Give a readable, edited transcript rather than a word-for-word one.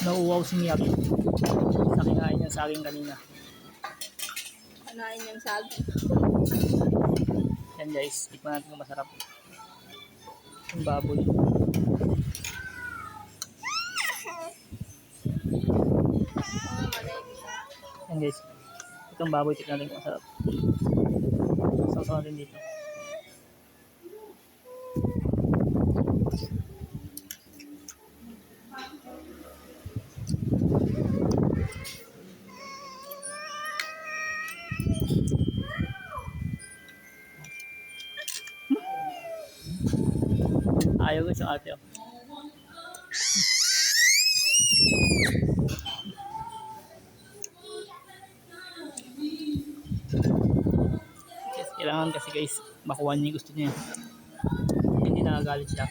Nauuwaw si Miyagi sa kinain niya saging kanina. Kanain niyang saging. Yan guys, tikman natin kung masarap. Yung baboy. Yan guys, itong baboy, tikman natin kung masarap. Sausaw natin dito. Ayaw guys yung ate. Kailangan kasi guys makuha niya yung gusto niya. Hindi nakagalit siya.